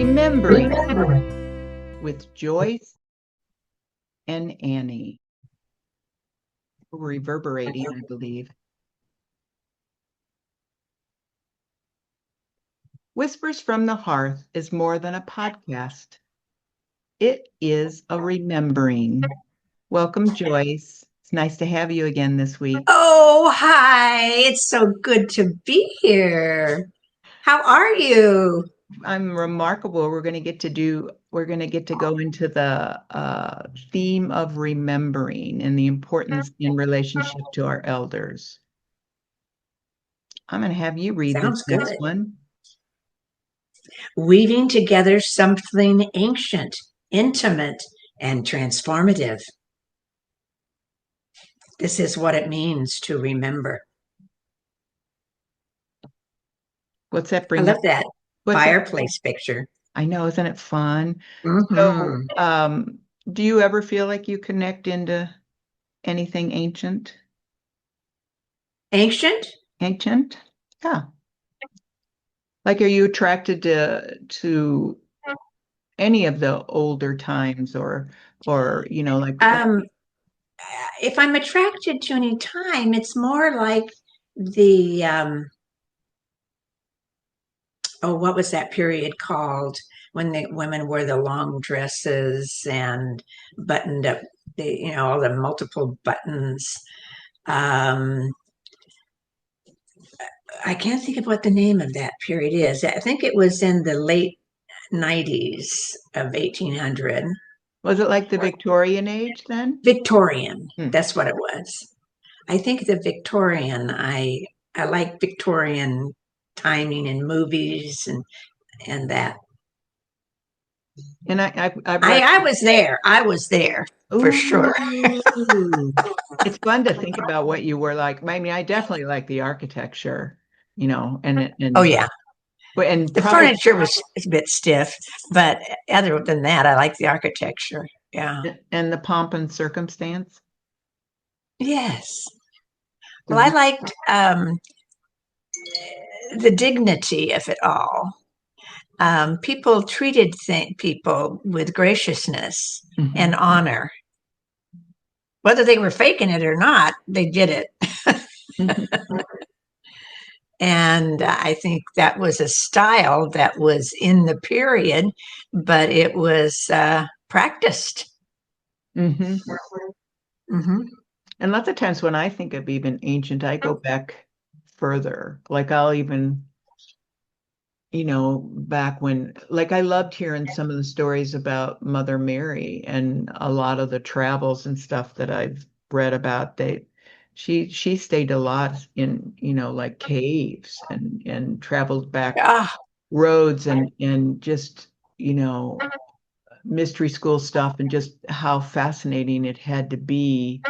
Remembering with Joyce and Annie. Reverberating, I believe. Whispers from the Hearth is more than a podcast. It is a remembering. Welcome, Joyce. It's nice to have you again this week. Oh, hi. It's so good to be here. How are you? I'm remarkable. We're going to get to go into the theme of remembering and the importance in relationship to our elders. I'm going to have you read this Sounds next good. one. Weaving together something ancient, intimate, and transformative. This is what it means to remember. What's that I bring up? love that What's that? fireplace picture. I know, isn't it fun? So, Hmm. do you ever feel like you connect into anything ancient? Ancient? Ancient? Yeah. Like, are you attracted to any of the older times or like Um, if I'm attracted to any time, it's more like the what was that period called when the women wore the long dresses and buttoned up all the multiple buttons. Um, I can't think of what the name of that period is. I think it was in the late 90s of 1800. was it like the Victorian age then? Victorian. Hmm. That's what it was. I think the Victorian. I like Victorian timing in movies and that. And I've I, read. I was there. I was there for sure. Ooh, it's fun to think about what you were like. I mean, I definitely like the architecture, and Oh and yeah. and The probably furniture was a bit stiff, but other than that, I like the architecture. Yeah. and the pomp and circumstance. Yes. Well, I Mhm. liked the dignity of it all. People treated people with graciousness and Mhm. honor. Whether they were faking it or not, they did it. Mhm. And I think that was a style that was in the period, but it was practiced. Mhm. Hmm. And lots of times when I think of even ancient, I go back further. Like I'll even, back when, like I loved hearing some of the stories about Mother Mary and a lot of the travels and stuff that I've read about. She stayed a lot in, like caves and traveled back Ah, roads and just, you know, mystery school stuff and just how fascinating it had to be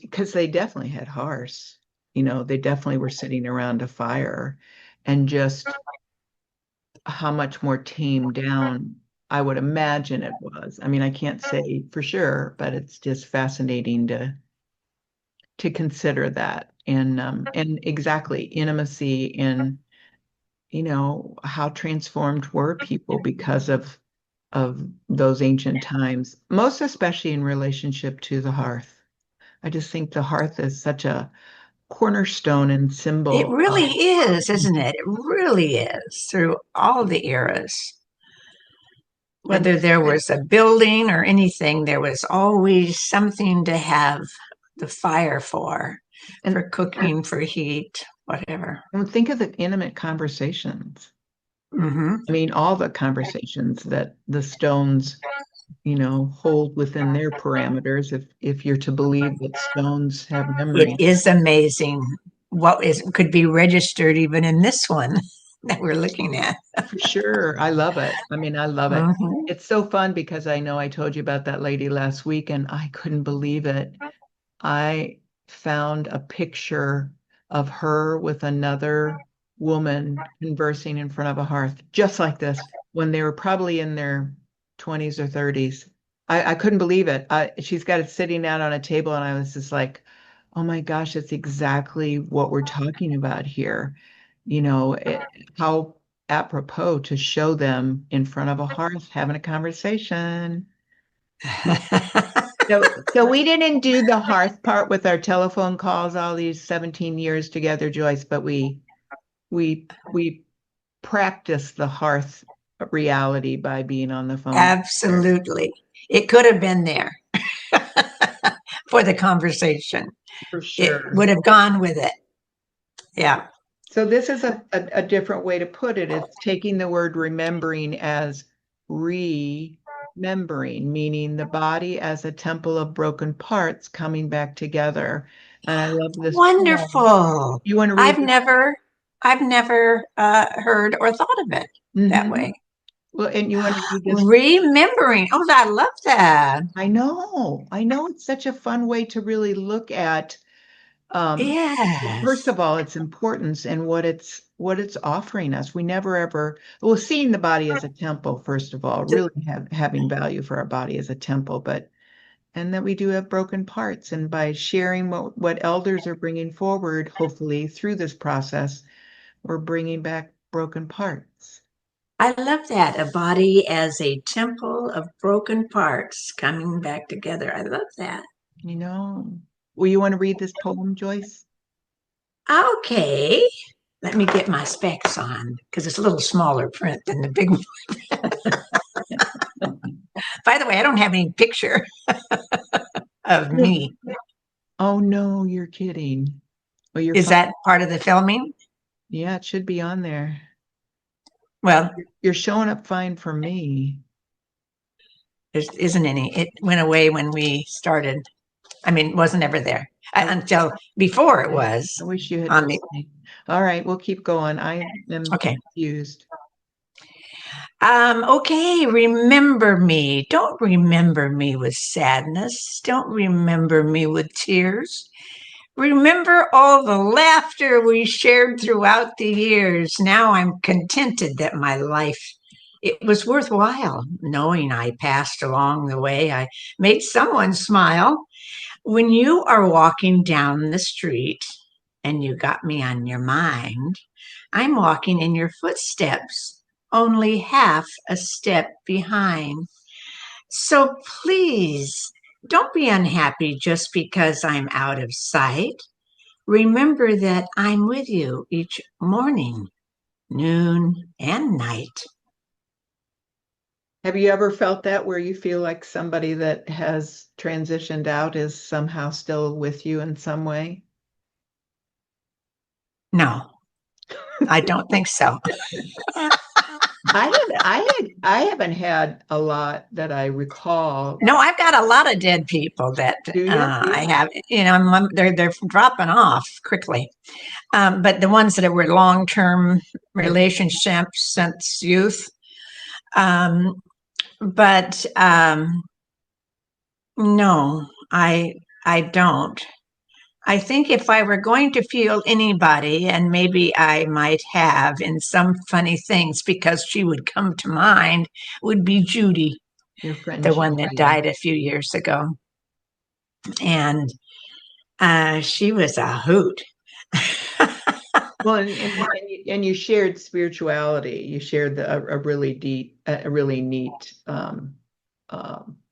because they definitely had hearths. They definitely were sitting around a fire and just how much more tamed down I would imagine it was. I mean, I can't say for sure, but it's just fascinating to consider that and exactly intimacy and how transformed were people because of those ancient times, most especially in relationship to the hearth. I just think the hearth is such a cornerstone and it symbol really of. is, isn't it? It really is through all the eras. And Whether there was a building or anything, there was always something to have the fire and for cooking, for heat, whatever. and think of the intimate conversations. Hmm. I mean, all the conversations that the stones, hold within their parameters, if you're to believe that stones have It memory. is amazing what is could be registered even in this one that we're looking at. For sure. I love it. I mean, I love it. Hmm. It's so fun because I know I told you about that lady last week and I couldn't believe it. I found a picture of her with another woman conversing in front of a hearth, just like this, when they were probably in their 20s or 30s. I couldn't believe it. She's got it sitting out on a table, and I was just like, oh my gosh, it's exactly what we're talking about here. How apropos to show them in front of a hearth having a conversation. So we didn't do the hearth part with our telephone calls all these 17 years together, Joyce, but we practiced the hearth reality by being on the phone together. Absolutely. It could have been there for the conversation. For It sure. would have gone with it. Yeah. So this is a different way to put it. It's taking the word remembering as remembering, meaning the body as a temple of broken parts coming back together. And I love this poem. Wonderful. You want to read I've this? never, I've never heard or thought of it that Hmm. way. Well, and you want to read this? Remembering. Oh, I love that. I know it's such a fun way to really look at um, first Yes. of all, its importance and what it's offering us. We never ever, well, seeing the body as a temple, first of all, really having value for our body as a temple, but and that we do have broken parts. And by sharing what elders are bringing forward, hopefully through this process, we're bringing back broken parts. I love that. A body as a temple of broken parts coming back together. I love that. You know, well, you want to read this poem, Joyce? Okay. Let me get my specs on because it's a little smaller print than the big one. By the way, I don't have any picture of me. Oh no, you're kidding. Well, you're Is fine. that part of the filming? Yeah, it should be on there. Well, You're showing up fine for me. there isn't any. It went away when we started. I mean, it wasn't ever there I, until before it was I wish you had on told the. me. All right, we'll keep going. I am Okay. confused. Okay, remember me. Don't remember me with sadness. Don't remember me with tears. Remember all the laughter we shared throughout the years. Now I'm contented that my life it was worthwhile knowing I passed along the way. I made someone smile. When you are walking down the street and you got me on your mind, I'm walking in your footsteps, only half a step behind. So please don't be unhappy just because I'm out of sight. Remember that I'm with you each morning, noon, and night. Have you ever felt that where you feel like somebody that has transitioned out is somehow still with you in some way? No, I don't think so. I haven't had a lot that I recall. No, I've got a lot of dead people that Do you? I have. They're dropping off quickly. But the ones that were long term relationships since youth. Um, but no, I don't. I think if I were going to feel anybody, and maybe I might have in some funny things because she would come to mind, would be Judy, Your friend the one that Judy. died a few years ago. And she was a hoot. Well, and you shared spirituality. You shared a really deep, a really neat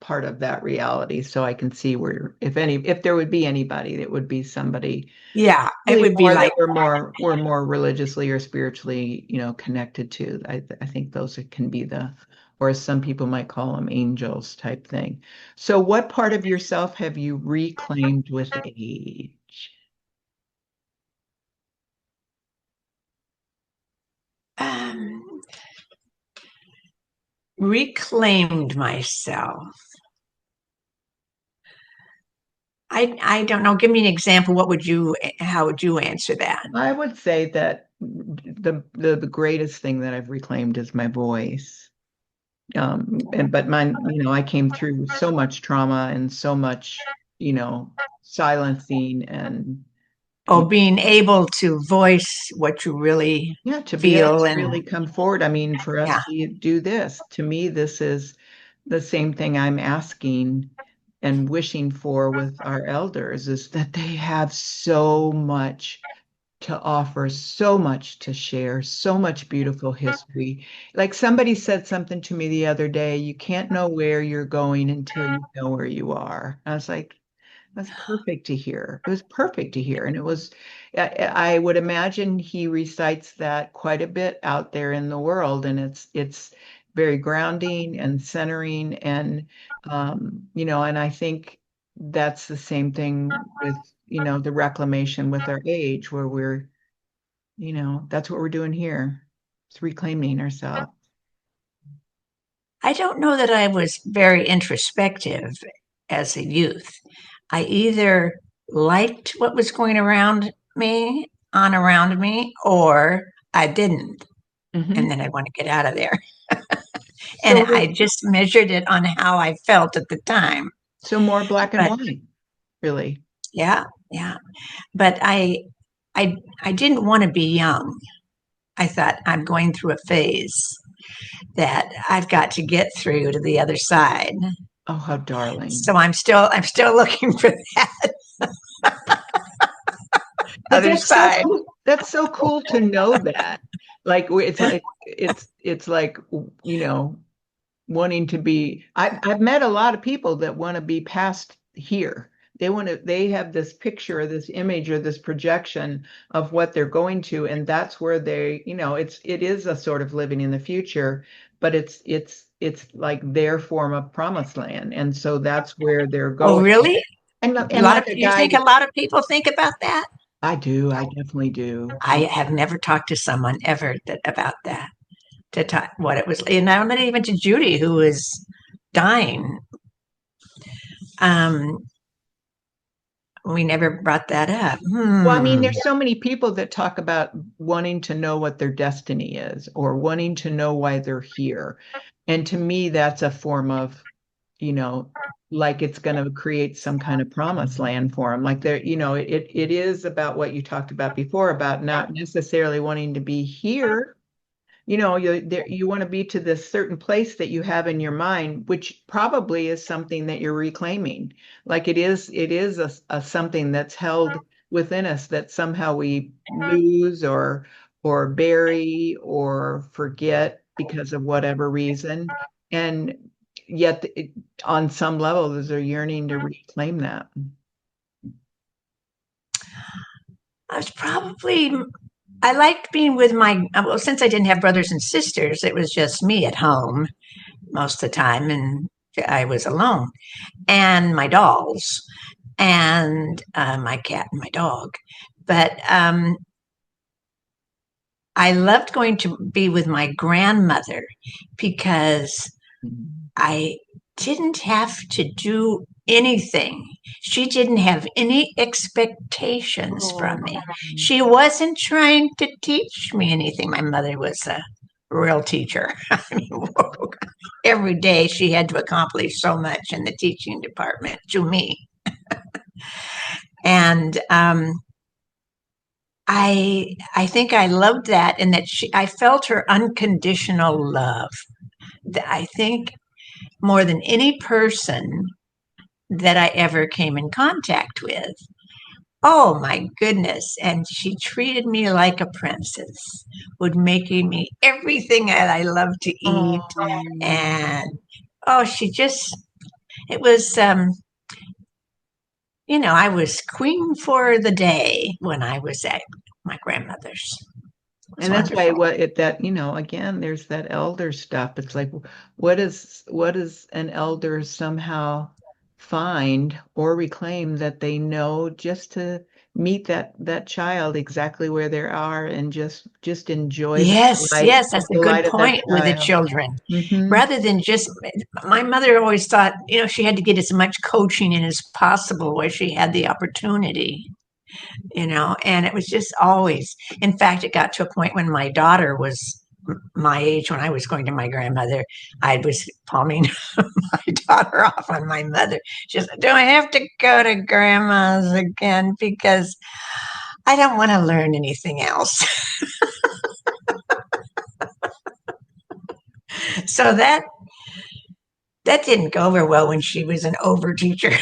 part of that reality. So I can see where, if there would be anybody, it would be somebody Yeah, it really would be more like, that we're more religiously or spiritually, connected to. I think those can be or as some people might call them, angels type thing. So, what part of yourself have you reclaimed with age? um, reclaimed myself. I don't know. Give me an example. How would you answer that? I would say that the greatest thing that I've reclaimed is my voice. But mine, I came through so much trauma and so much, silencing and Oh, being able to voice what you really yeah, to be able feel to and really come forward. I mean, for us yeah. to do this, to me, this is the same thing I'm asking and wishing for with our elders is that they have so much to offer, so much to share, so much beautiful history. Like somebody said something to me the other day, you can't know where you're going until you know where you are. I was like, that's perfect to hear. It was perfect to hear. And it was, I would imagine he recites that quite a bit out there in the world. And it's very grounding and centering. And, and I think that's the same thing with, the reclamation with our age, where we're, that's what we're doing here. It's reclaiming ourselves. I don't know that I was very introspective as a youth. I either liked what was going around me, or I didn't. And Hmm. then I want to get out of there. And So, I just measured it on how I felt at the time. so more black and But white, really. yeah, yeah. But I didn't want to be young. I thought I'm going through a phase that I've got to get through to the other side. Oh, how So darling. I'm still looking for that But other that's so side. cool. That's so cool to know that. It's like, wanting to be. I've met a lot of people that want to be past here. They have this picture or this image or this projection of what they're going to, and that's where it is a sort of living in the future, but it's like their form of promised land. And so that's where they're Oh, going. really? A And lot of like a you think a guide, lot of people think about that? I definitely do. I have never talked to someone ever about that. To talk what it was, not even to Judy, who was dying. Um, we never brought that up. Well, I mean, Hmm. there's so many people that talk about wanting to know what their destiny is or wanting to know why they're here. And to me, that's a form of, you know, like it's going to create some kind of promised land for them. Like it is about what you talked about before, about not necessarily wanting to be here, you want to be to this certain place that you have in your mind, which probably is something that you're reclaiming. Like it is a something that's held within us that somehow we lose or bury or forget because of whatever reason. And yet on some level there's a yearning to reclaim that. I was probably I liked being with my well, since I didn't have brothers and sisters, it was just me at home most of the time, and I was alone, and my dolls, and my cat and my dog. But I loved going to be with my grandmother because Mhm. I didn't have to do anything. She didn't have any expectations from Oh, me. She wasn't trying to teach me anything. My mother was a real teacher. I mean, every day she had to accomplish so much in the teaching department to me. And I think I loved that, and that I felt her unconditional love. I think more than any person that I ever came in contact with. Oh my goodness. And she treated me like a princess, would make me everything that I love to eat. oh. And oh, it was, I was queen for the day when I was at my grandmother's. It was And that's why wonderful. what it that, again, there's that elder stuff. It's like, what is an elder somehow find or reclaim that they know just to meet that child exactly where they are and just enjoy Yes, yes, that's the a good light of that point with the child. children. Hmm. Rather than just, my mother always thought, she had to get as much coaching in as possible where she had the opportunity, and it was just always, in fact, it got to a point when my daughter was my age when I was going to my grandmother, I was palming my daughter off on my mother. She said, do I have to go to grandma's again? Because I don't want to learn anything else. So that didn't go over well when she was an over teacher.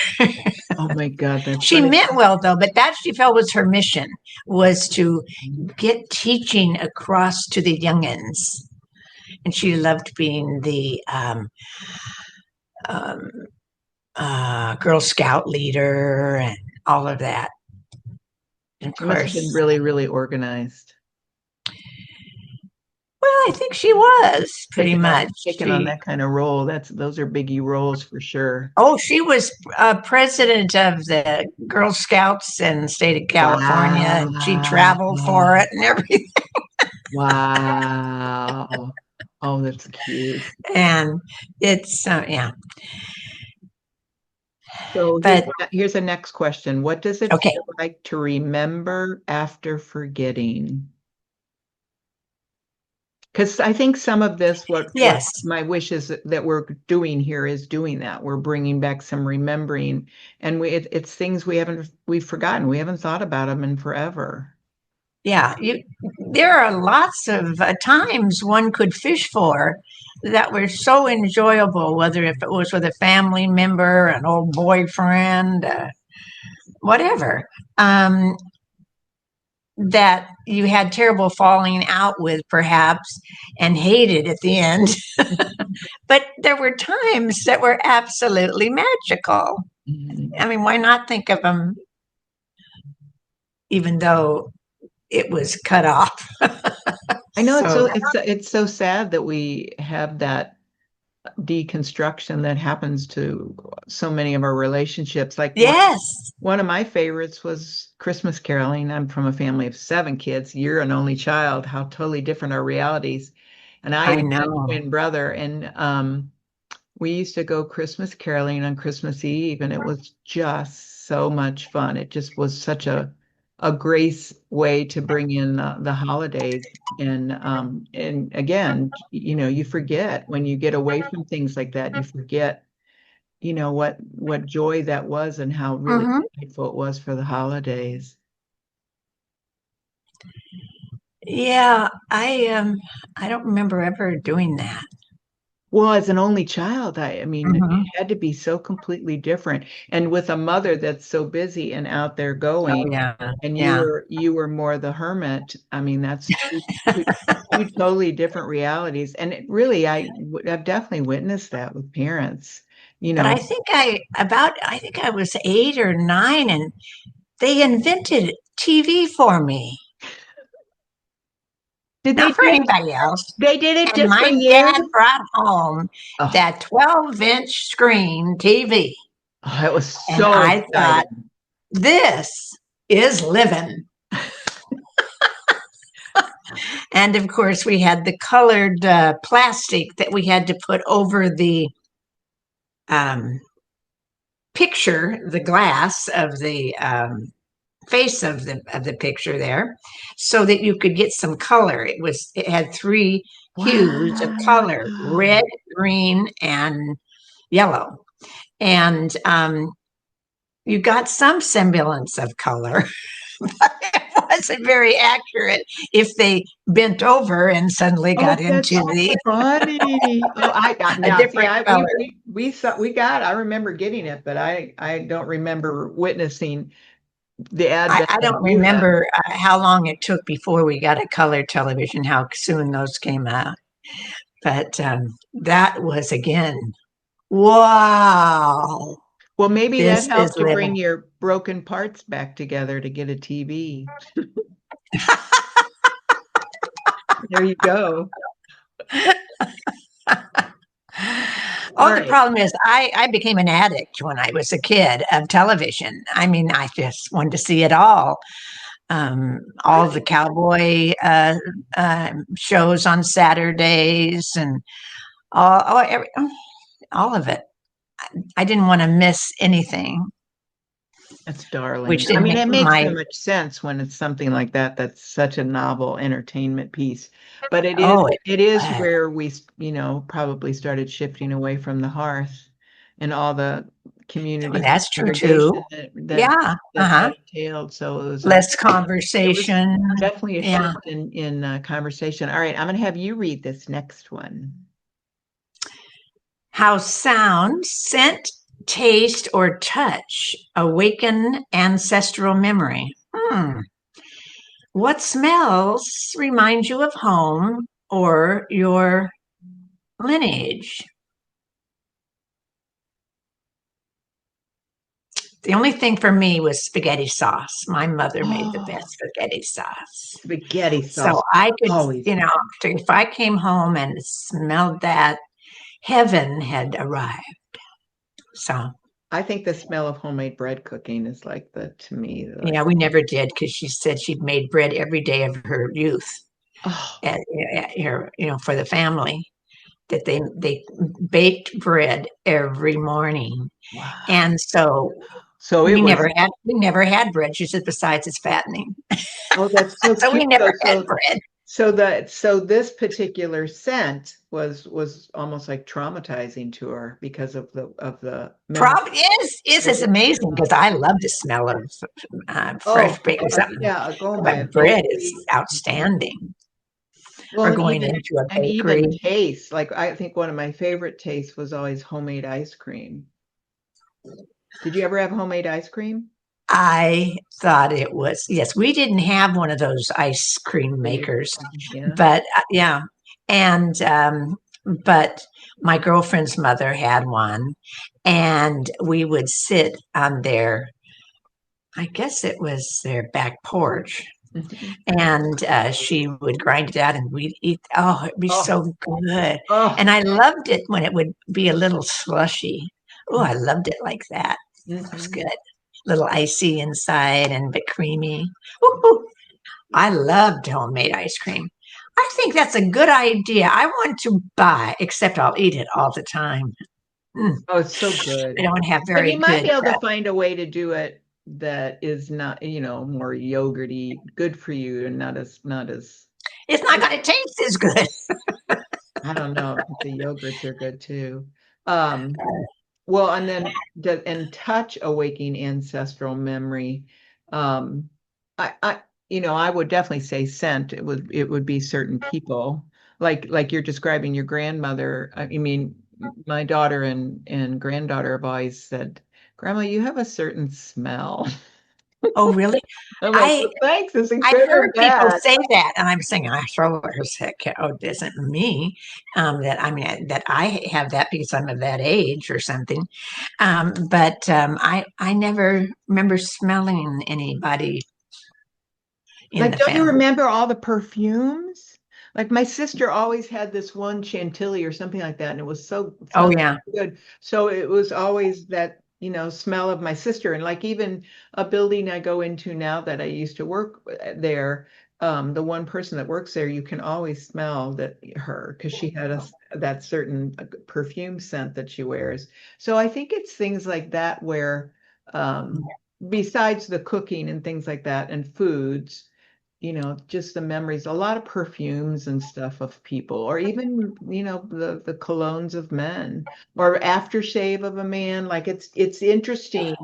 Oh my God, that's She funny. meant well though, but that she felt was her mission, was to get teaching across to the youngins. And she loved being the um, Girl Scout leader and all of that. And of She must have been course, really, really organized. well, I think she was pretty much. Taking on She that kind of role. Those are biggie roles for sure. Oh, she was president of the Girl Scouts in the state of California, and she Wow. traveled for it and everything. Wow. Oh, that's cute. And it's yeah, So but here's the next question. What does it okay, feel like to remember after forgetting? Because I think some of this, what yes, my wish is that we're doing here is doing that. We're bringing back some remembering, and it's things we've forgotten. We haven't thought about them in forever. yeah. There are lots of times one could fish for that were so enjoyable, whether if it was with a family member, an old boyfriend, whatever. Um, that you had terrible falling out with, perhaps, and hated at the end. But there were times that were absolutely magical. Mhm. I mean, why not think of them, even though it was cut off? I know So, it's so sad that we have that deconstruction that happens to so many of our relationships. Like yes, one of my favorites was Christmas caroling. I'm from a family of seven kids. You're an only child. How totally different our realities. And I I had a know. twin brother, and we used to go Christmas caroling on Christmas Eve, and it was just so much fun. It just was such a grace way to bring in the holidays. And again, you forget when you get away from things like that, you forget, what joy that was and how really Hmm. grateful it was for the holidays. Yeah, I don't remember ever doing that. Well, as an only child, I mean, it Hmm. had to be so completely different. And with a mother that's so busy and out there Oh going, yeah, and you yeah. were you were more the hermit. I mean, that's two, two totally different realities. And it really, I've definitely witnessed that with parents. You But know, I think I was 8 or 9, and they invented TV for me, did they not for do it? anybody else. They did it And just for my dad you? brought home Oh, that 12-inch screen TV. oh, it was And so I thought, exciting. this is living. And of course, we had the colored plastic that we had to put over the um, picture, the glass of the face of the picture there, so that you could get some color. It had three hues of color: Wow. red, green, and yellow. And you got some semblance of color, but it wasn't very accurate if they bent over and suddenly got Oh, into that's the funny. Oh, I got a now. See, different I color. we saw we got. I remember getting it, but I don't remember witnessing the advent I of don't new. remember how long it took before we got a color television, how soon those came out. But that was, again, wow, Well, maybe that this is helped to bring living. your broken parts back together to get a TV. There you go. All Oh, the right. problem is I became an addict when I was a kid of television. I mean, I just wanted to see it all the cowboy shows on Saturdays and all of it. I didn't want to miss anything, That's darling. which I didn't mean, make it makes so my, much sense when it's something like that that's such a novel entertainment piece. But it is oh, it it is was. where we, probably started shifting away from the hearth and all the Oh, community that's true too. segregation Yeah. that entailed. So Less it was conversation. definitely a Yeah. shift in conversation. All right, I'm going to have you read this next one. How sound, scent, Taste or touch awaken ancestral memory. What smells remind you of home or your lineage? The only thing for me was spaghetti sauce. My mother made the Oh, best spaghetti sauce. spaghetti So sauce. I could, Always good. if I came home and smelled that, heaven had arrived. So, I think the smell of homemade bread cooking is like to me, like, yeah, we never did because she said she'd made bread every day of her youth oh, at her, for the family, that they baked bread every morning. wow. And so So it was, we never had bread. She said, besides it's fattening. oh, that's so So we cute. never So, had so, bread. so this particular scent was almost like traumatizing to her because of the memory. Probably is Of it's the amazing smell. because I love the smell of fresh Oh, baked or something. yeah, going by a But bread is bakery. outstanding. Well, Or going into a and even bakery. taste. Like I think one of my favorite tastes was always homemade ice cream. Did you ever have homemade ice cream? I thought it was, yes, we didn't have one of those ice cream When you're makers, yeah. but yeah. And, but my girlfriend's mother had one, and we would sit on their, I guess it was their back porch, Mhm. and she would grind it out and we'd eat. Oh, it'd be Oh, so good. oh. And I loved it when it would be a little slushy. Oh, I loved it like that. It was Mhm. good. Little icy inside and a bit creamy. Woo-hoo. I loved homemade ice cream. I think that's a good idea. I want to buy, except I'll eat it all the time. Mm. Oh, it's so I good. don't have But very you might good. be able to find a way to do it that is not, more yogurty, good for you, and not as It's not going to taste as good. I don't know. The yogurts are good too. Um, well, and then and touch awaking ancestral memory. Um, I would definitely say scent. It would be certain people, like you're describing your grandmother. I mean, my daughter and granddaughter have always said, "Grandma, you have a certain smell." Oh, really? I'm like, I well, thanks. Is it I've good or heard people bad? say that, and I'm saying, I sure as heck, oh, it isn't me. That I mean that I have that because I'm of that age or something. But I never remember smelling anybody in Like, the don't you family. remember all the perfumes? Like my sister always had this one Chantilly or something like that, and it Oh smelled yeah. so good. So it was always that, smell of my sister. And like even a building I go into now that I used to work there, the one person that works there, you can always smell that her because she had that certain perfume scent that she wears. So I think it's things like that where, besides the cooking and things like that and foods just the memories, a lot of perfumes and stuff of people, or even, the colognes of men or aftershave of a man. Like it's interesting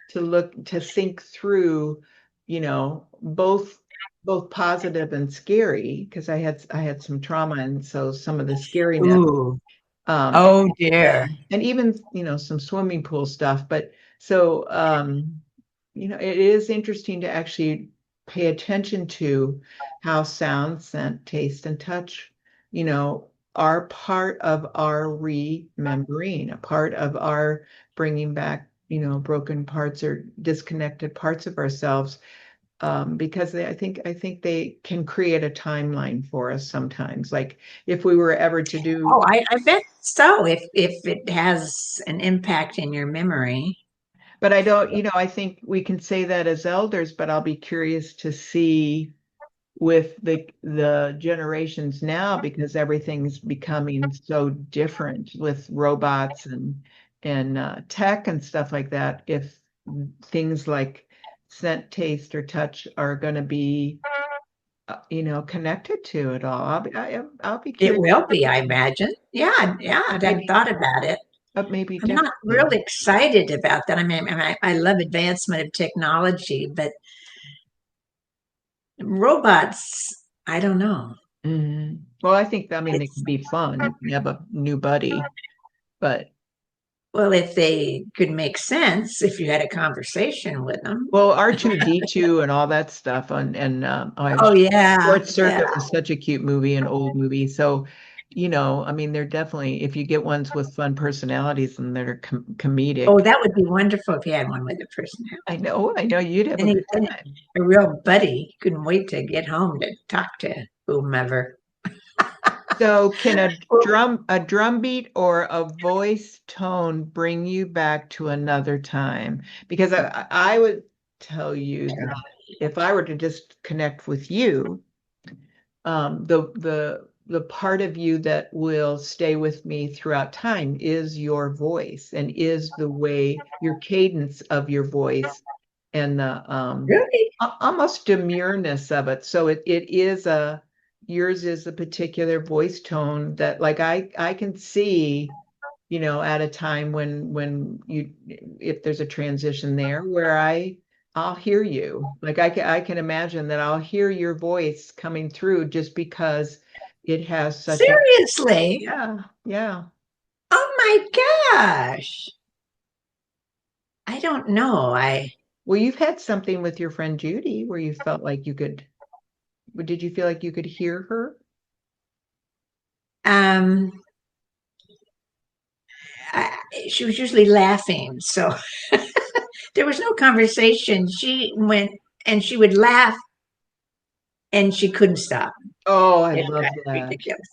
to think through, both positive and scary, because I had some trauma, and so some of the scariness, Ooh. um, Oh dear. and even some swimming pool stuff. But so it is interesting to actually pay attention to how sound, scent, taste, and touch are part of our remembering, a part of our bringing back broken parts or disconnected parts of ourselves, because I think they can create a timeline for us sometimes. Like if we were ever to do. Oh, I bet so. If it has an impact in your memory. But I don't, I think we can say that as elders, but I'll be curious to see with the generations now, because everything's becoming so different with robots and tech and stuff like that. If things like scent, taste, or touch are going to be, connected to it all. I'll be It curious. will be, I imagine. Yeah, yeah, I hadn't Maybe, thought about it. but maybe I'm not differently. really excited about that. I love advancement of technology, but robots, I don't know. Mhm. Well, I mean, they It's can be fun. You can have a new buddy, but Well, if they could make sense, if you had a conversation with them. Well, R2D2 and all that stuff Oh yeah, Short yeah. Circuit was such a cute movie, an old movie. So, I mean, they're definitely, if you get ones with fun personalities and that are Oh, comedic, that would be wonderful if you had one with a personality. I know you'd have a good And time. a real buddy. Couldn't wait to get home to talk to whomever. So, can Well, a drum beat or a voice tone bring you back to another time? Because I would tell you that if I were to just connect with you, the part of you that will stay with me throughout time is your voice and is the way your cadence of your voice and the really? almost demureness of it. So it is a yours is a particular voice tone that like I can see, at a time when you if there's a transition there where I'll hear you. Like I can imagine that I'll hear your voice coming through just because it has such a Seriously? yeah, yeah. Oh my gosh. I don't know. Well, you've had something with your friend Judy where you felt like did you feel like you could hear her? um I, she was usually laughing, so there was no conversation. She went and she would laugh and she couldn't stop. Oh, I It got love that. ridiculous.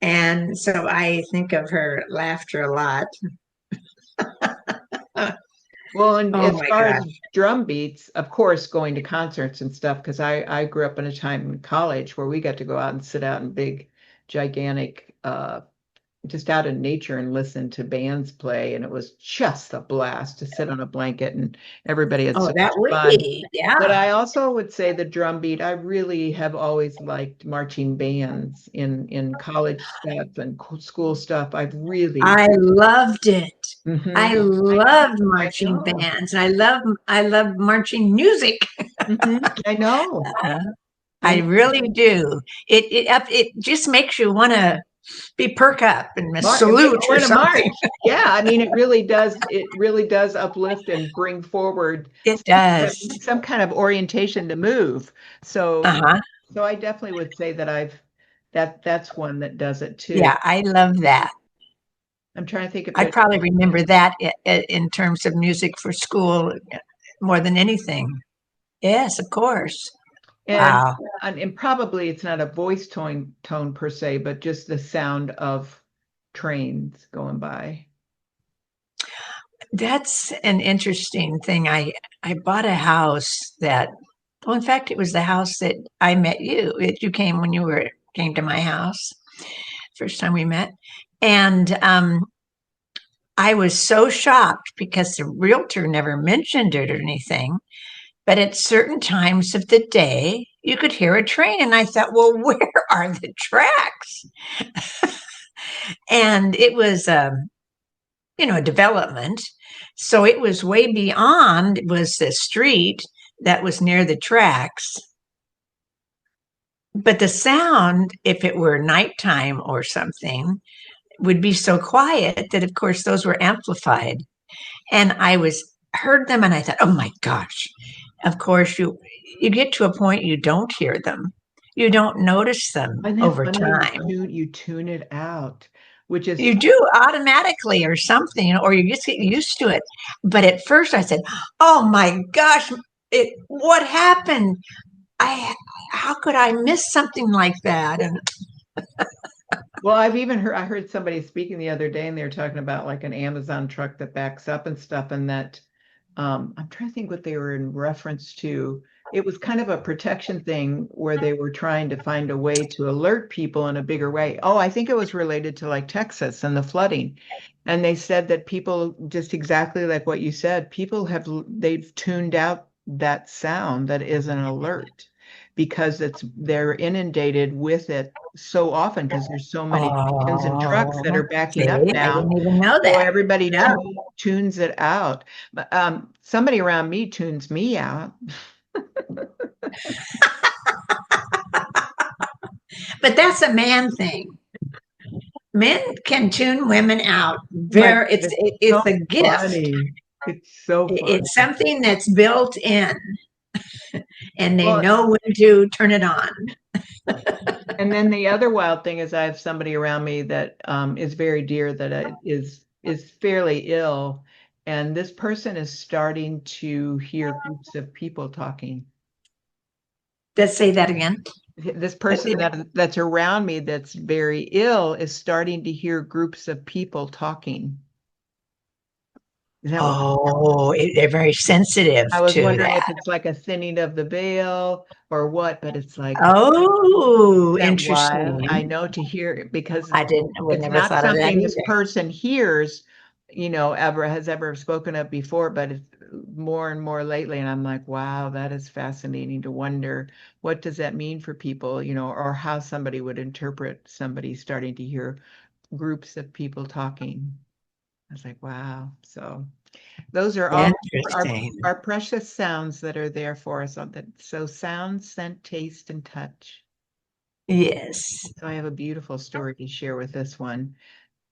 And so I think of her laughter a lot. Well, and Oh as my far as gosh. drum beats, of course, going to concerts and stuff, because I grew up in a time in college where we got to go out and sit out in big, gigantic, just out in nature and listen to bands play. And it was just a blast to sit on a blanket and everybody had Oh, so that much would fun. be. But Yeah. I also would say the drum beat, I really have always liked marching bands in college stuff and school stuff. I've really, I loved it. hmm I loved I marching know. bands. I love marching music. I know. Uh, I I know. really do. It just makes you want to be perk up and It makes salute you or want to something. march. Yeah, I mean, it really does uplift and bring forward It does. some kind of orientation to move. So, Uh-huh. so I definitely would say that that's one that does it too. Yeah, I love that. I'm trying to think if I'd there's, probably remember that in terms of music for school more than anything. Yes, of course. and Wow. and probably it's not a voice tone per se, but just the sound of trains going by. That's an interesting thing. I bought a house that, well, in fact, it was the house that I met you. You came when you came to my house first time we met, and I was so shocked because the realtor never mentioned it or anything. But at certain times of the day, you could hear a train, and I thought, well, where are the tracks? And it was a development. So it was way beyond it was the street that was near the tracks. But the sound, if it were nighttime or something, would be so quiet that of course those were amplified. And I was heard them and I thought, oh my gosh. Of course you get to a point you don't hear them. You don't notice them Isn't that over funny? You time. tune it out, which is You do automatically or something, or you just get used to it. But at first I said, "Oh my gosh, what happened? I how could I miss something like that?" And well, I heard somebody speaking the other day and they were talking about like an Amazon truck that backs up and stuff and that I'm trying to think what they were in reference to. It was kind of a protection thing where they were trying to find a way to alert people in a bigger way. Oh, I think it was related to like Texas and the flooding. And they said that people, just exactly like what you said, they've tuned out that sound that is an alert because they're inundated with it so often because there's so many vans and trucks that oh, are backing up see, I now. didn't even know So that. everybody Yeah, tunes it out. But somebody around me tunes me out. but that's a man thing. Men can tune women out. My Very, God, it's it's so a gift. funny. It's so It's funny. something that's built in, and they Well, know when to turn it on. and then the other wild thing is I have somebody around me that is very dear that is fairly ill, and this person is starting to hear groups of people talking. Let's say that again. This person that's around me that's very ill is starting to hear groups of people talking. Is that Oh, they're very sensitive I was to wondering that. if it's like a thinning of the veil or what, but it's like Oh, that wild. I interesting. know to hear it because Would it's never not thought of that something this either. person hears, ever has ever spoken of before, but it's more and more lately. And I'm like, wow, that is fascinating to wonder what does that mean for people, or how somebody would interpret somebody starting to hear groups of people talking. I was like, wow. So those are all Interesting. our precious sounds that are there for us on that. So sound, scent, taste, and touch. Yes. So I have a beautiful story to share with this one.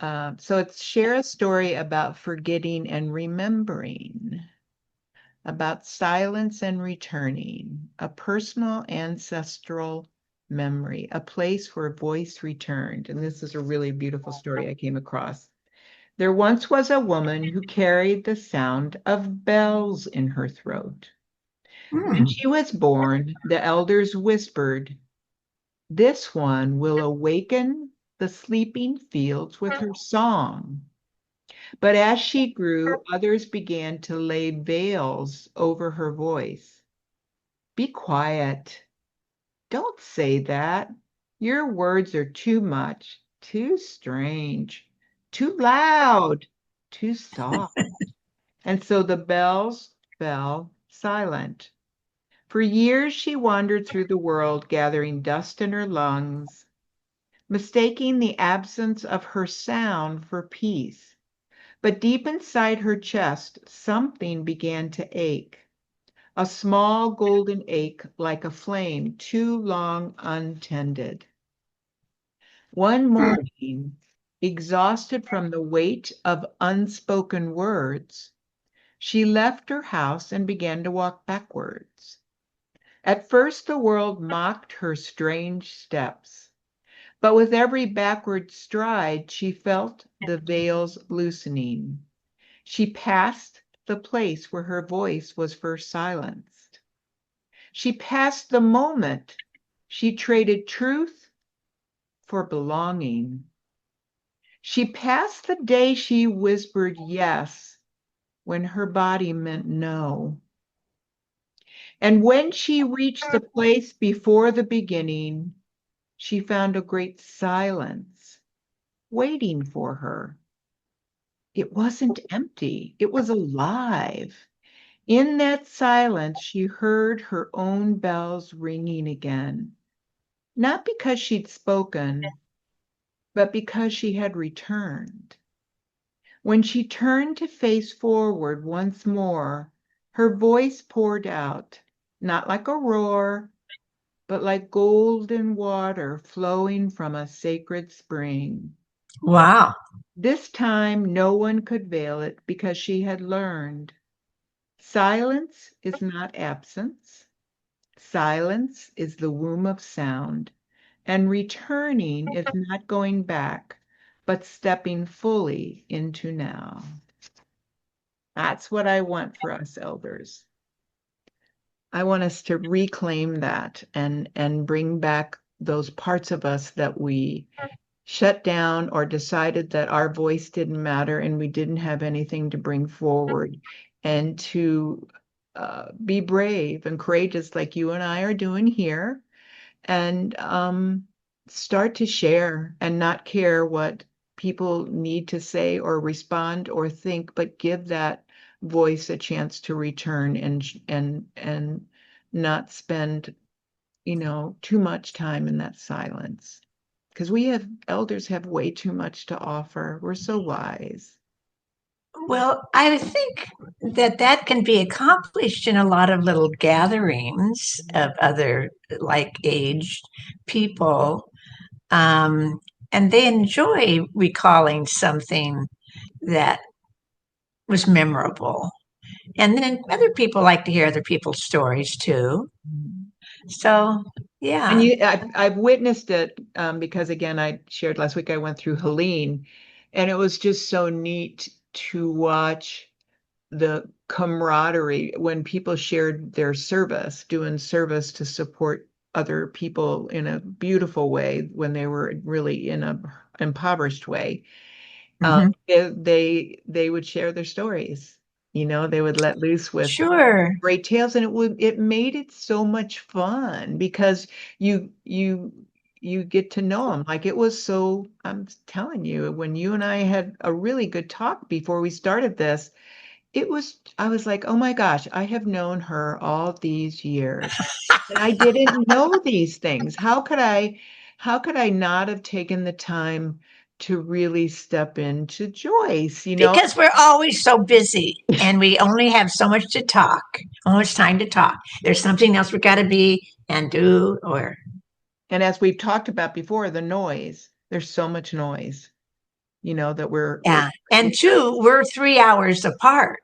So it's share a story about forgetting and remembering, about silence and returning, a personal ancestral memory, a place where voice returned. And this is a really beautiful story I came across. There once was a woman who carried the sound of bells in her throat. When Hmm. she was born, the elders whispered, "This one will awaken the sleeping fields with her song." But as she grew, others began to lay veils over her voice. "Be quiet. Don't say that. Your words are too much, too strange, too loud, too soft." And so the bells fell silent. For years she wandered through the world, gathering dust in her lungs, mistaking the absence of her sound for peace. But deep inside her chest, something began to ache, a small golden ache like a flame too long untended. One morning, exhausted from the weight of unspoken words, she left her house and began to walk backwards. At first, the world mocked her strange steps, but with every backward stride, she felt the veils loosening. She passed the place where her voice was first silenced. She passed the moment she traded truth for belonging. She passed the day she whispered yes when her body meant no. And when she reached the place before the beginning, she found a great silence waiting for her. It wasn't empty, it was alive. In that silence, she heard her own bells ringing again, not because she'd spoken, but because she had returned. When she turned to face forward once more, her voice poured out, not like a roar, but like golden water flowing from a sacred spring. Wow. This time, no one could veil it because she had learned silence is not absence. Silence is the womb of sound, and returning is not going back, but stepping fully into now. That's what I want for us elders. I want us to reclaim that and bring back those parts of us that we shut down or decided that our voice didn't matter and we didn't have anything to bring forward, and to be brave and courageous like you and I are doing here, and start to share and not care what people need to say or respond or think, but give that voice a chance to return, and not spend, too much time in that silence. Because elders have way too much to offer. We're so wise. Well, I think that that can be accomplished in a lot of little gatherings of other like aged people. Um, and they enjoy recalling something that was memorable. And then other people like to hear other people's stories too. So, And yeah. I've witnessed it because again, I shared last week I went through Helene, and it was just so neat to watch the camaraderie when people shared their service, doing service to support other people in a beautiful way when they were really in a impoverished way. Hmm. They would share their stories. They would let loose with Sure. great tales, and it made it so much fun because you get to know them. Like it was so, I'm telling you, when you and I had a really good talk before we started this, I was like, oh my gosh, I have known her all these years. And I didn't know these things. How could I not have taken the time to really step into Joyce, you know? Because we're always so busy and we only have so much to talk, so much time to talk. There's something else we got to be and do, or, And as we've talked about before, the noise, there's so much noise, that we're yeah. And two, we're 3 hours apart.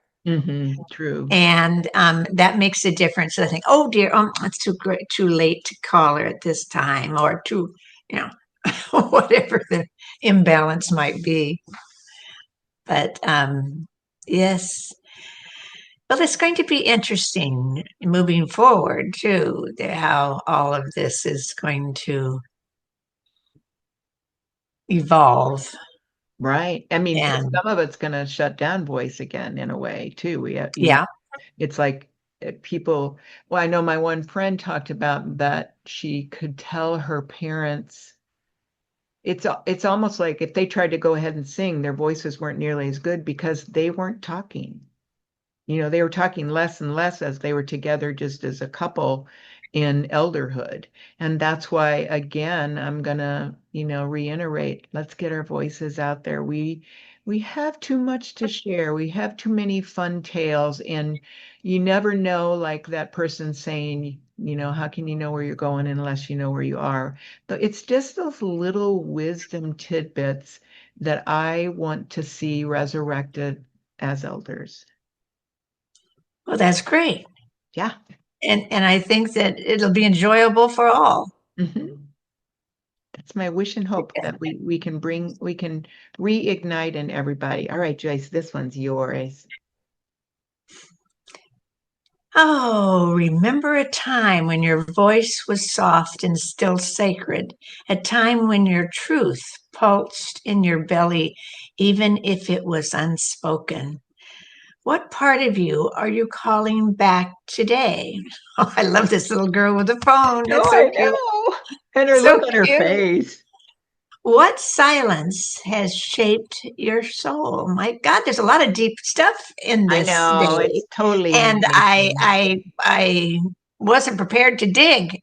true. And that makes a difference. I think, oh dear, it's too great, too late to call her at this time, or too, you know, whatever the imbalance might be. But yes, well, it's going to be interesting moving forward too, how all of this is going to evolve. Right. I mean, And some of it's going to shut down voice again in a way too. yeah, It's like people, well, I know my one friend talked about that she could tell her parents. It's almost like if they tried to go ahead and sing, their voices weren't nearly as good because they weren't talking. They were talking less and less as they were together just as a couple in elderhood. And that's why, again, I'm gonna, reiterate, let's get our voices out there. We have too much to share. We have too many fun tales, and you never know, like that person saying, how can you know where you're going unless you know where you are? But it's just those little wisdom tidbits that I want to see resurrected as elders. well, that's great. Yeah. And I think that it'll be enjoyable for all. Hmm. That's my wish and hope that we can reignite in everybody. All right, Joyce, this one's yours. Oh, remember a time when your voice was soft and still sacred, a time when your truth pulsed in your belly, even if it was unspoken. What part of you are you calling back today? Oh, I love this little girl with the phone. Oh, That's so I cute. know. And her So look on her cute. face. What silence has shaped your soul? My God, there's a lot of deep stuff in I this know, day, it's totally and engaging. I wasn't prepared to dig.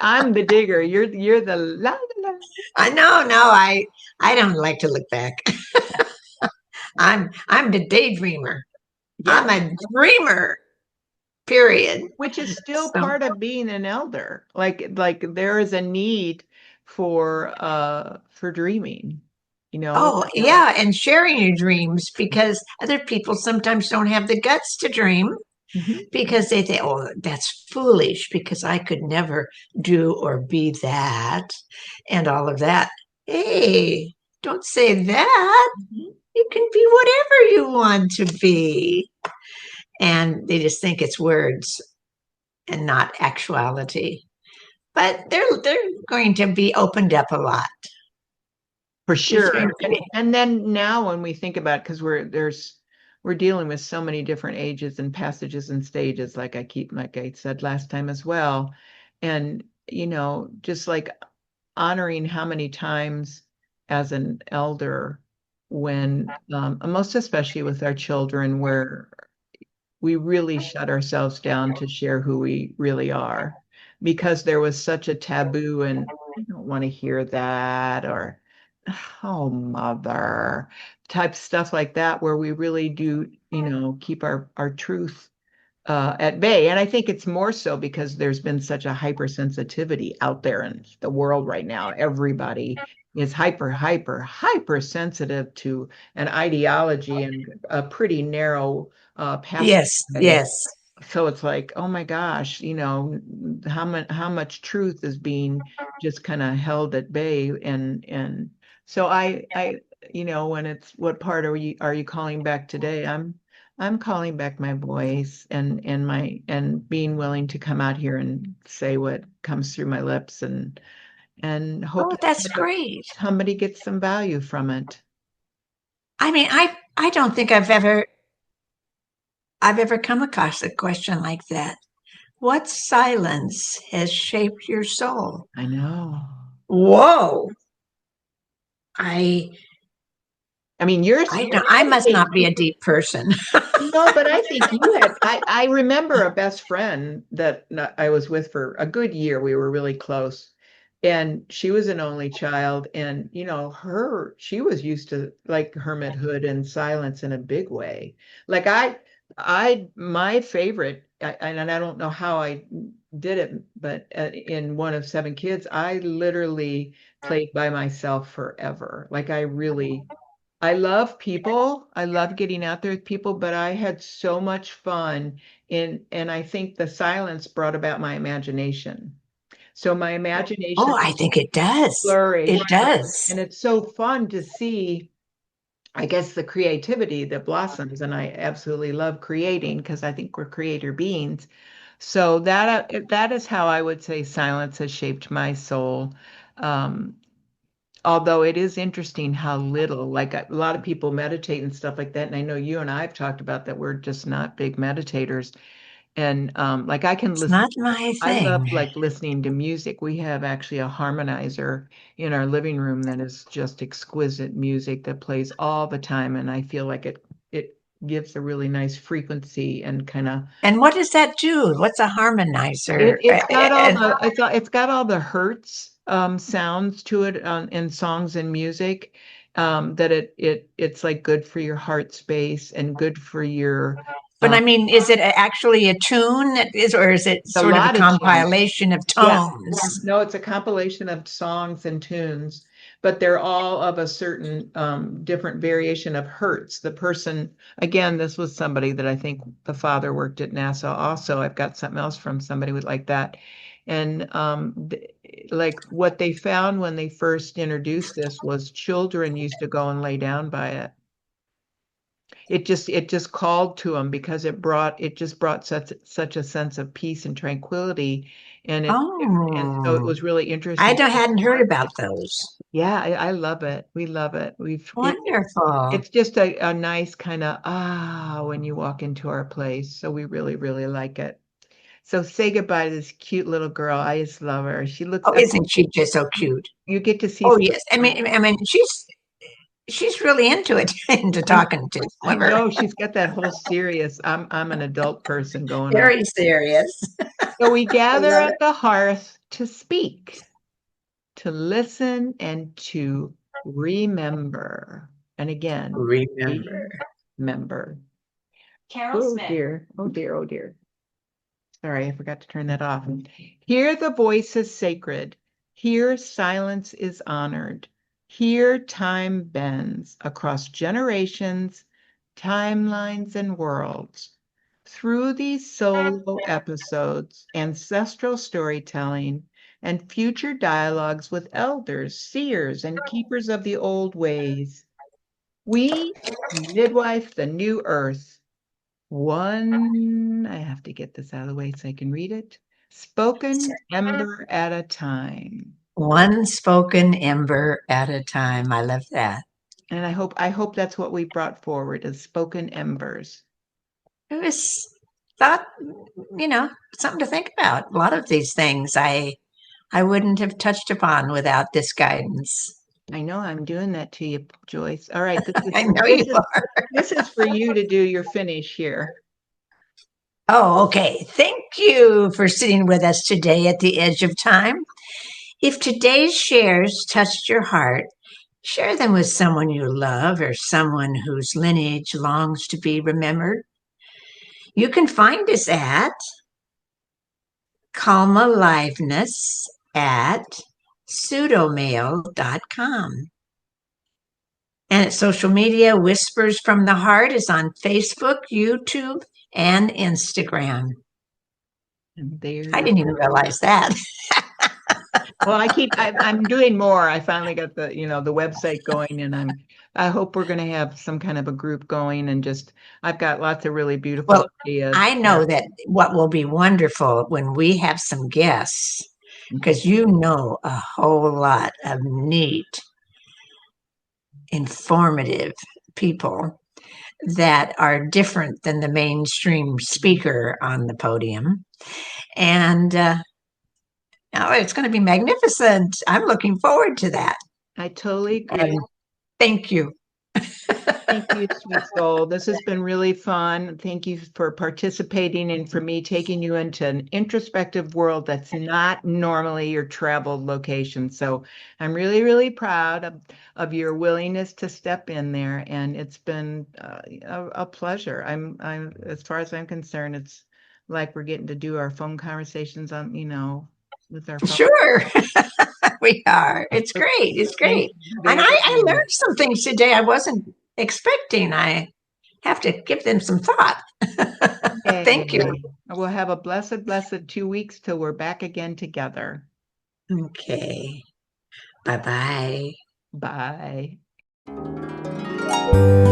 I'm the digger. You're the la la la. I know, no, I don't like to look back. I'm the daydreamer. I'm Yeah, a dreamer. Period. which is still So, part of being an elder. Like there is a need for dreaming, you know. oh yeah, and sharing your dreams because other people sometimes don't have the guts to dream Mhm. because they think, oh, that's foolish because I could never do or be that and all of that. Hey, don't say that. Mhm. You can be whatever you want to be. And they just think it's words and not actuality. But they're going to be opened up a lot. For There's going sure. to be. And then now when we think about, because we're dealing with so many different ages and passages and stages, like I said last time as well. And, just like honoring how many times as an elder when most especially with our children where we really shut ourselves down to share who we really are because there was such a taboo and I don't want to hear that or oh mother type stuff like that where we really do keep our truth at bay. And I think it's more so because there's been such a hypersensitivity out there in the world right now. Everybody is hyper sensitive to an ideology and a pretty narrow Yes, pathway. yes. So it's like, oh my gosh, how much truth is being just kind of held at bay, and so when it's what part are you calling back today? I'm calling back my voice and being willing to come out here and say what comes through my lips and hope Oh, that that's great. somebody gets some value from it. I mean, I don't think I've ever come across a question like that. What silence has shaped your soul? I know. Whoa. I I mean, I I don't, I must think not be a deep person. no, but I think you had. I remember a best friend that I was with for a good year. We were really close, and she was an only child, and she was used to like hermithood and silence in a big way. Like my favorite, and I don't know how I did it, but in one of seven kids, I literally played by myself forever. Like I love people. I love getting out there with people, but I had so much fun and I think the silence brought about my imagination. So my imagination Oh, I think it does. It flourished does. and it's so fun to see, I guess, the creativity that blossoms. And I absolutely love creating because I think we're creator beings. So that is how I would say silence has shaped my soul. Um, Although it is interesting how little, like a lot of people meditate and stuff like that. And I know you and I have talked about that. We're just not big meditators. And like I can It's listen, not my I love thing. like listening to music. We have actually a harmonizer in our living room that is just exquisite music that plays all the time. And I feel like it gives a really nice frequency and kind of And what does that do? What's a harmonizer? it's got all the hertz sounds to it in songs and music that it's like good for your heart space and good for your But um, I mean, is it actually a tune that is, or is it a sort of a lot of tunes. compilation of Yeah. tones? No, it's a compilation of songs and tunes, but they're all of a certain different variation of hertz. The person, again, this was somebody that I think the father worked at NASA also. I've got something else from somebody with like that. And like what they found when they first introduced this was children used to go and lay down by it. It just called to them because it just brought such a sense of peace and tranquility, and so it Oh, was really interesting. hadn't heard about those. Yeah, I love it. We love it. Wonderful. It's just a nice kind of when you walk into our place. So we really, really like it. So say goodbye to this cute little girl. I just love her. She looks Oh, up. isn't she just so cute? You get to see Oh, some. yes. I mean, she's really into it, into I, talking to I some of her. know she's got that whole serious. I'm an adult person going on. Very serious. So we I gather love at it. the hearth to speak, to listen, and to remember. And again, Remember. remember. Carol oh Smith. Dear, oh dear, oh dear. Sorry, I forgot to turn that off. Here the voice is sacred. Here silence is honored. Here time bends across generations, timelines, and worlds. Through these solo episodes, ancestral storytelling, and future dialogues with elders, seers, and keepers of the old ways, we midwife the new earth. I have to get this out of the way so I can read it. Spoken ember at a time. One spoken ember at a time. I love that. And I hope that's what we brought forward as spoken embers. It was thought, something to think about. A lot of these things I wouldn't have touched upon without this guidance. I know I'm doing that to you, Joyce. All right, this is I know this you is are. this is for you to do your finish here. Oh, okay. Thank you for sitting with us today at the edge of time. If today's shares touched your heart, share them with someone you love or someone whose lineage longs to be remembered. You can find us at calmaliveness at pseudomail.com. And at social media, Whispers from the Heart is on Facebook, YouTube, and Instagram. And there I you didn't even realize that. Well, I'm doing more. I finally got the website going and I hope we're going to have some kind of a group going and just, I've got lots of really beautiful Well, ideas. I know that what will be wonderful when we have some guests, Mhm. because you know a whole lot of neat, informative people that are different than the mainstream speaker on the podium. And oh, it's going to be magnificent. I'm looking forward to that. I totally agree. And thank you. Thank you, sweet soul. This has been really fun. Thank you for participating and for me taking you into an introspective world that's not normally your traveled location. So I'm really, really proud of your willingness to step in there, and it's been a pleasure. As far as I'm concerned, it's like we're getting to do our phone conversations on, with our phone. Sure, we are. It's So great. It's thank great. you And very, I very much. learned some things today I wasn't expecting. I have to give them some thought. Thank you. Yay. We'll have a blessed, blessed 2 weeks till we're back again together. Okay. Bye bye. Bye.